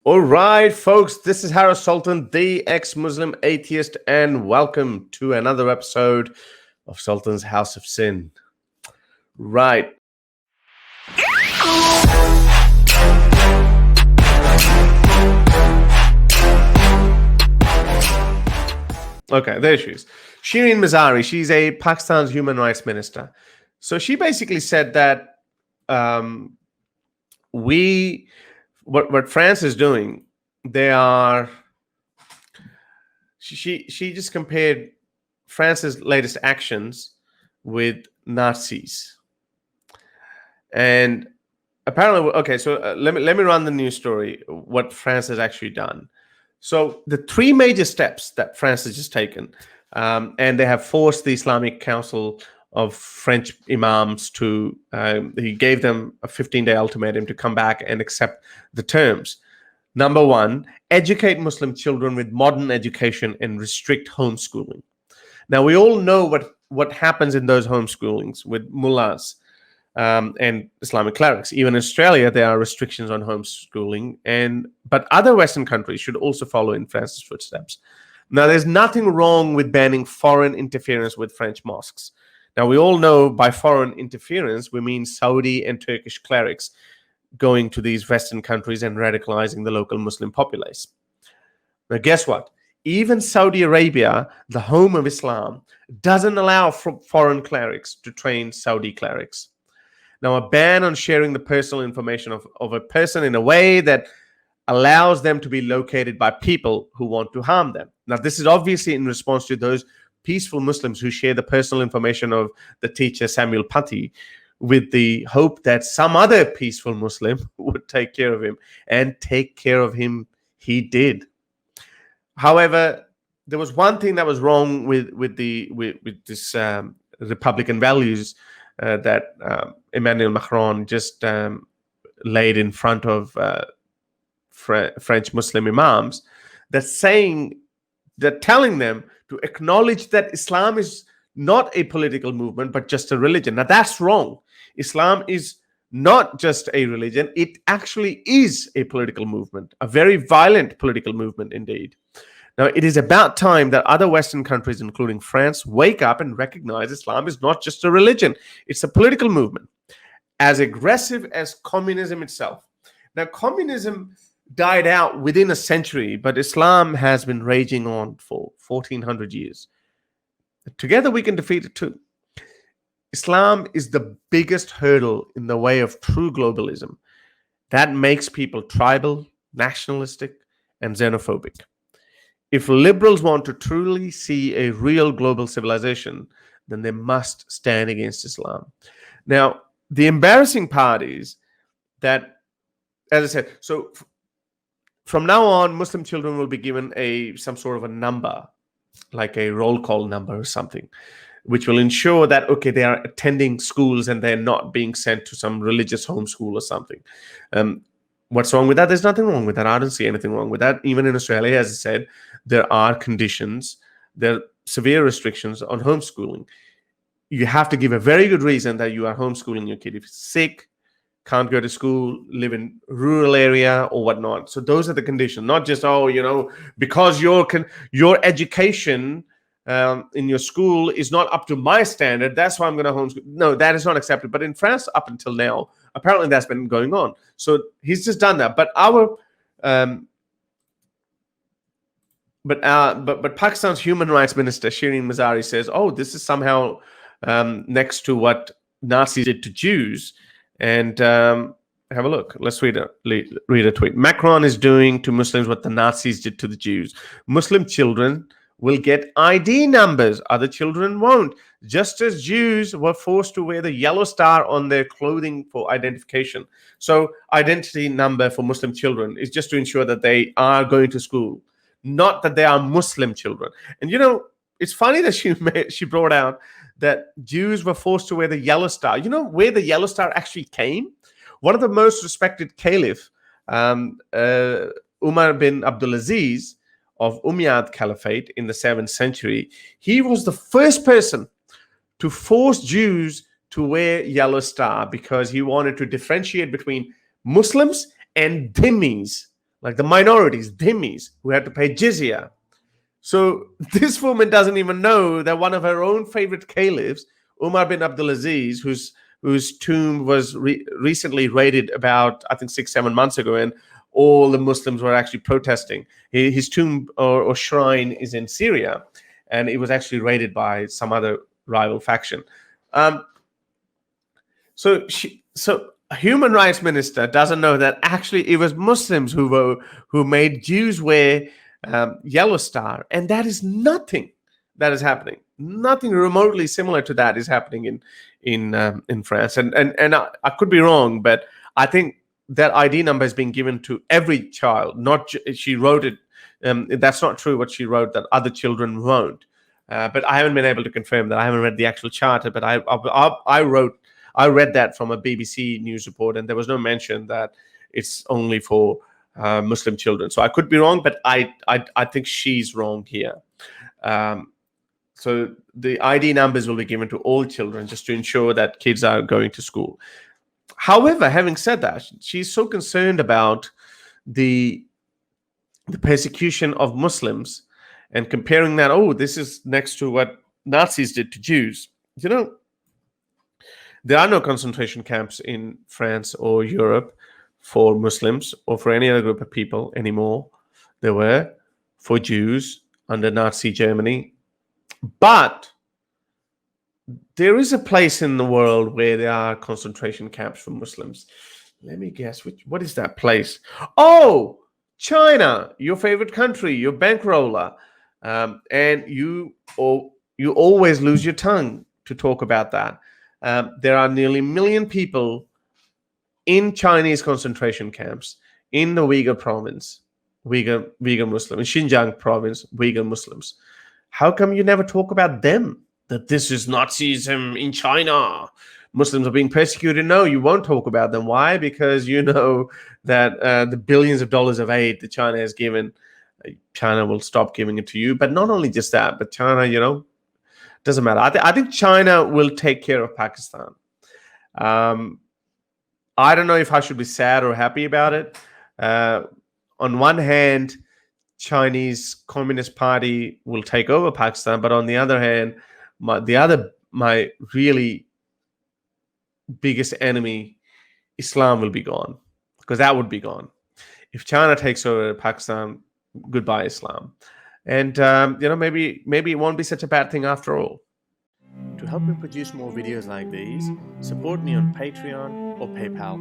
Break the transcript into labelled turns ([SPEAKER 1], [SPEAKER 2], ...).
[SPEAKER 1] All right, folks, this is Harris Sultan, the ex-Muslim atheist, and welcome to another episode of Sultan's House of Sin. Right. Okay, there she is. Shireen Mazari, she's a Pakistan's human rights minister. So she basically said that what France is doing, she just compared France's latest actions with Nazis. And apparently, okay, so let me run the news story, what France has actually done. So the three major steps that France has just taken, and they have forced the Islamic Council of French imams to, he gave them a 15-day ultimatum to come back and accept the terms. Number one, educate Muslim children with modern education and restrict homeschooling. Now, we all know what happens in those homeschoolings with mullahs and Islamic clerics. Even in Australia, there are restrictions on homeschooling, but other Western countries should also follow in France's footsteps. Now, there's nothing wrong with banning foreign interference with French mosques. Now, we all know by foreign interference, we mean Saudi and Turkish clerics going to these Western countries and radicalizing the local Muslim populace. Now, guess what? Even Saudi Arabia, the home of Islam, doesn't allow foreign clerics to train Saudi clerics. Now, a ban on sharing the personal information of a person in a way that allows them to be located by people who want to harm them. Now, this is obviously in response to those peaceful Muslims who share the personal information of the teacher Samuel Paty with the hope that some other peaceful Muslim would take care of him, and take care of him he did. However, there was one thing that was wrong with this Republican values that Emmanuel Macron just laid in front of French Muslim imams, they're telling them to acknowledge that Islam is not a political movement, but just a religion. Now, that's wrong. Islam is not just a religion. It actually is a political movement, a very violent political movement indeed. Now, it is about time that other Western countries, including France, wake up and recognize Islam is not just a religion. It's a political movement, as aggressive as communism itself. Now, communism died out within a century, but Islam has been raging on for 1400 years. Together we can defeat it too. Islam is the biggest hurdle in the way of true globalism. That makes people tribal, nationalistic, and xenophobic. If liberals want to truly see a real global civilization, then they must stand against Islam. Now, the embarrassing part is that, as I said, so from now on, Muslim children will be given some sort of a number, like a roll call number or something, which will ensure that, okay, they are attending schools and they're not being sent to some religious homeschool or something. What's wrong with that? There's nothing wrong with that. I don't see anything wrong with that. Even in Australia, as I said, there are conditions, there are severe restrictions on homeschooling. You have to give a very good reason that you are homeschooling your kid. If it's sick, can't go to school, live in rural area or whatnot. So those are the conditions, not just, because your education in your school is not up to my standard, that's why I'm going to homeschool. No, that is not accepted. But in France, up until now, apparently that's been going on. So he's just done that. But but Pakistan's human rights minister Shireen Mazari says, "Oh, this is somehow next to what Nazis did to Jews." And have a look. Let's read a tweet. Macron is doing to Muslims what the Nazis did to the Jews. Muslim children will get ID numbers. Other children won't. Just as Jews were forced to wear the yellow star on their clothing for identification. So identity number for Muslim children is just to ensure that they are going to school, not that they are Muslim children. And it's funny that she brought out that Jews were forced to wear the yellow star. You know where the yellow star actually came? One of the most respected caliph, Umar bin Abdulaziz of Umayyad Caliphate in the 7th century, he was the first person to force Jews to wear yellow star because he wanted to differentiate between Muslims and dhimmis, like the minorities, dhimmis, who had to pay jizya. So this woman doesn't even know that one of her own favorite caliphs, Umar bin Abdulaziz, whose tomb was recently raided about, I think, 6-7 months ago, and all the Muslims were actually protesting. His tomb or shrine is in Syria, and it was actually raided by some other rival faction. Um, so a human rights minister doesn't know that actually it was Muslims who made Jews wear yellow star, and that is nothing that is happening. Nothing remotely similar to that is happening in France. And I could be wrong, but I think that ID number is being given to every child. Not she wrote it. That's not true. What she wrote, that other children won't. But I haven't been able to confirm that. I haven't read the actual charter, but I read that from a BBC news report, and there was no mention that it's only for Muslim children. So I could be wrong, but I think she's wrong here. So the ID numbers will be given to all children just to ensure that kids are going to school. However, having said that, she's so concerned about the persecution of Muslims and comparing that, oh, this is next to what Nazis did to Jews. You know, there are no concentration camps in France or Europe for Muslims or for any other group of people anymore. There were for Jews under Nazi Germany. But there is a place in the world where there are concentration camps for Muslims. Let me guess, what is that place? Oh, China, your favorite country, your bankroller. And you always lose your tongue to talk about that. There are nearly 1 million people in Chinese concentration camps in the Uyghur province, Uyghur Muslim, in Xinjiang province, Uyghur Muslims. How come you never talk about them? That this is Nazism in China. Muslims are being persecuted. No, you won't talk about them. Why? Because you know that the billions of dollars of aid that China has given, China will stop giving it to you. But not only just that, but China, doesn't matter. I think China will take care of Pakistan. I don't know if I should be sad or happy about it. On one hand, Chinese Communist Party will take over Pakistan, but on the other hand, my really biggest enemy, Islam, will be gone, because that would be gone if China takes over Pakistan. Goodbye, Islam, and maybe it won't be such a bad thing after all. To help me produce more videos like these, support me on Patreon or PayPal.